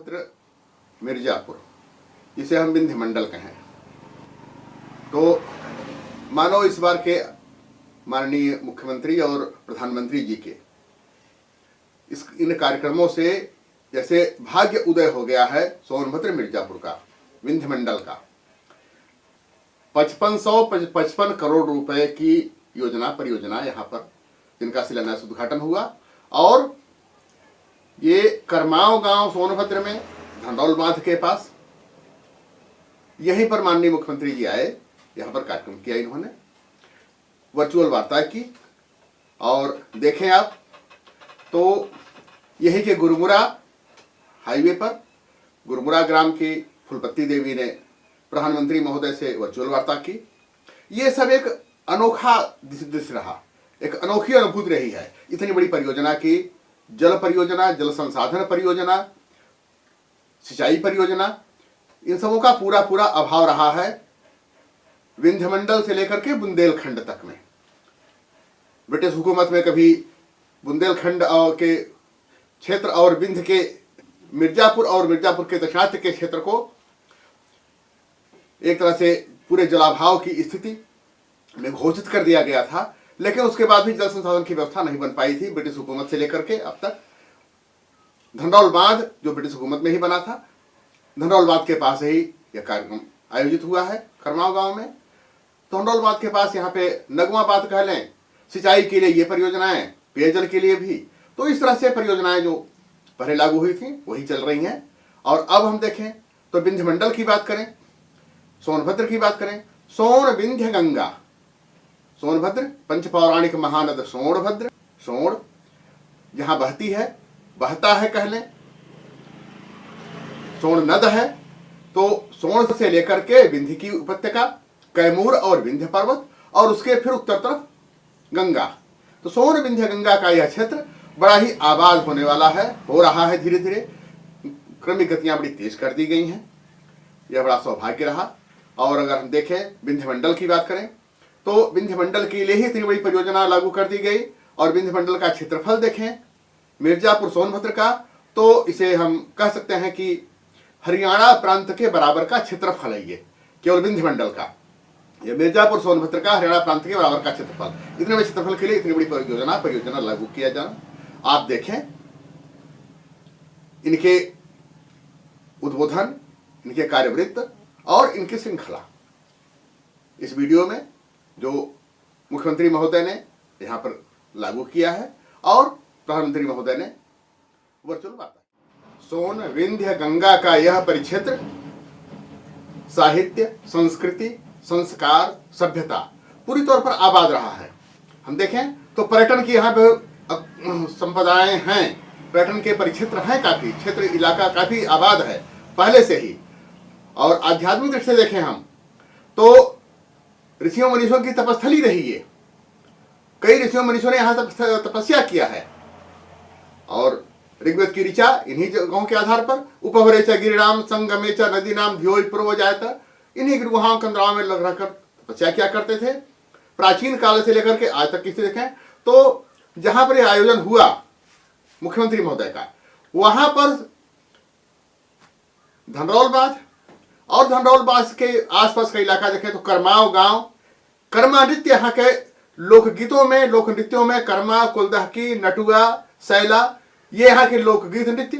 सोनभद्र मिर्जापुर, जिसे हम विंध्य मंडल कहें, तो मानो इस बार के माननीय मुख्यमंत्री और प्रधानमंत्री जी के इन कार्यक्रमों से जैसे भाग्य उदय हो गया है सोनभद्र मिर्जापुर का, विंध्य मंडल का। 5555 करोड़ रुपए की परियोजना यहाँ पर, जिनका शिलान्यास उद्घाटन हुआ। और ये करमाओं गांव सोनभद्र में धनरौल बांध के पास, यहीं पर माननीय मुख्यमंत्री जी आए, यहाँ पर कार्यक्रम किया इन्होंने, वर्चुअल वार्ता की। और देखें आप तो यहीं के गुरमुरा हाईवे पर गुरमुरा ग्राम की फुलपत्ती देवी ने प्रधानमंत्री महोदय से वर्चुअल वार्ता की। ये सब एक अनोखा दृश्य रहा, एक अनोखी अनुभूति रही है। इतनी बड़ी परियोजना की, जल परियोजना, जल संसाधन परियोजना, सिंचाई परियोजना, इन सबों का पूरा पूरा अभाव रहा है विंध्य मंडल से लेकर के बुंदेलखंड तक में। ब्रिटिश हुकूमत में कभी बुंदेलखंड के क्षेत्र और विंध्य के मिर्जापुर और मिर्जापुर के दक्षिणात्य के क्षेत्र को एक तरह से पूरे जलाभाव की स्थिति में घोषित कर दिया गया था, लेकिन उसके बाद भी जल संसाधन की व्यवस्था नहीं बन पाई थी ब्रिटिश हुकूमत से लेकर के अब तक। धनरौल बांध जो ब्रिटिश हुकूमत में ही बना था, धनरौल बांध के पास ही यह कार्यक्रम आयोजित हुआ है करमाओं गांव में। धनरौल बांध के पास यहाँ पे नगमा बांध कह लें, सिंचाई के लिए ये परियोजनाएं, पेयजल के लिए भी, तो इस तरह से परियोजनाएं जो पहले लागू हुई थी वही चल रही हैं। और अब हम देखें तो विंध्य मंडल की बात करें, सोनभद्र की बात करें, सोन विंध्य गंगा, सोनभद्र पंचपौराणिक महानद सोनभद्र, सोन जहां बहती है, बहता है कह लें, सोन नद है। तो सोन से लेकर के विंध्य की उपत्यका, कैमूर और विंध्य पर्वत, और उसके फिर उत्तर तरफ गंगा। तो सोन विंध्य गंगा का यह क्षेत्र बड़ा ही आबाद होने वाला है, हो रहा है धीरे धीरे, क्रमिक गतियां बड़ी तेज कर दी गई हैं। यह बड़ा सौभाग्य रहा। और अगर हम देखें विंध्य मंडल की बात करें तो विंध्य मंडल के लिए ही इतनी बड़ी परियोजना लागू कर दी गई। और विंध्य मंडल का क्षेत्रफल देखें मिर्जापुर सोनभद्र का, तो इसे हम कह सकते हैं कि हरियाणा प्रांत के बराबर का क्षेत्रफल है ये, केवल विंध्य मंडल का, ये मिर्जापुर सोनभद्र का हरियाणा प्रांत के बराबर का क्षेत्रफल। इतने बड़े क्षेत्रफल के लिए इतनी बड़ी परियोजना लागू किया जाना, आप देखें इनके उद्बोधन, इनके कार्यवृत्त और इनकी श्रृंखला इस वीडियो में जो मुख्यमंत्री महोदय ने यहां पर लागू किया है और प्रधानमंत्री महोदय ने वर्चुअल वार्ता। सोन विंध्य गंगा का यह परिक्षेत्र साहित्य, संस्कृति, संस्कार, सभ्यता पूरी तौर पर आबाद रहा है। हम देखें तो पर्यटन की यहाँ पे संपदाएं हैं, पर्यटन के परिक्षेत्र हैं, काफी क्षेत्र इलाका काफी आबाद है पहले से ही। और आध्यात्मिक दृष्टि से देखें हम तो ऋषियों मनीषों की तपस्थली रही है, कई ऋषियों मनीषों ने यहाँ तपस्या किया है। और ऋग्वेद की ऋचा इन्हीं जगहों के आधार पर, उपवरेच गिरिराम संगमेच नदी नाम ध्योय पूर्व जायता, इन्हीं गुहाओं कंदराओं में लग रहकर तपस्या क्या करते थे। प्राचीन काल से लेकर के आज तक की स्थिति देखें तो जहां पर यह आयोजन हुआ मुख्यमंत्री महोदय का, वहां पर धनरौल बांध और धनरौल बांध के आसपास का इलाका देखें तो करमाओं गांव, कर्मा नृत्य यहाँ के लोकगीतों में, लोक नृत्यों में कर्मा, कुलदहकी, नटुआ, सैला, ये यहाँ के लोकगीत नृत्य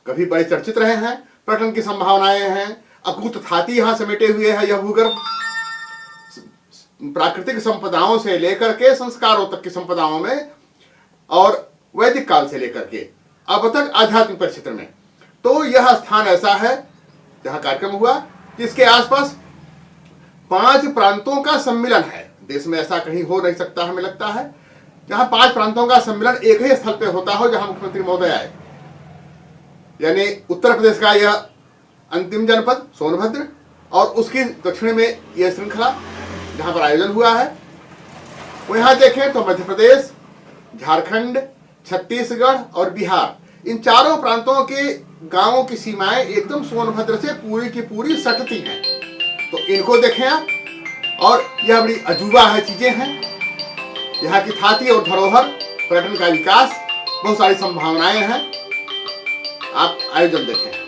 कभी बड़े चर्चित रहे हैं। पर्यटन की संभावनाएं हैं, अकूत थाती यहाँ समेटे हुए है। यह भूगर्भ प्राकृतिक संपदाओं से लेकर के संस्कारों तक की संपदाओं में, और वैदिक काल से लेकर के अब तक आध्यात्मिक परिक्षेत्र में, तो यह स्थान ऐसा है जहां कार्यक्रम हुआ जिसके आसपास 5 प्रांतों का सम्मिलन है। देश में ऐसा कहीं हो नहीं सकता हमें लगता है, जहां 5 प्रांतों का सम्मिलन एक ही स्थल पे होता हो जहां मुख्यमंत्री महोदय आए। यानी उत्तर प्रदेश का यह अंतिम जनपद सोनभद्र और उसकी दक्षिण में यह श्रृंखला जहां पर आयोजन हुआ है। वो यहां देखें तो मध्य प्रदेश, झारखंड, छत्तीसगढ़ और बिहार, इन चारों प्रांतों के गांवों की सीमाएं एकदम सोनभद्र से पूरी की पूरी सटती हैं। तो इनको देखें आप, और यह बड़ी अजूबा है, चीजें हैं यहाँ की थाती और धरोहर, पर्यटन का विकास, बहुत सारी संभावनाएं हैं। आप आयोजन देखें।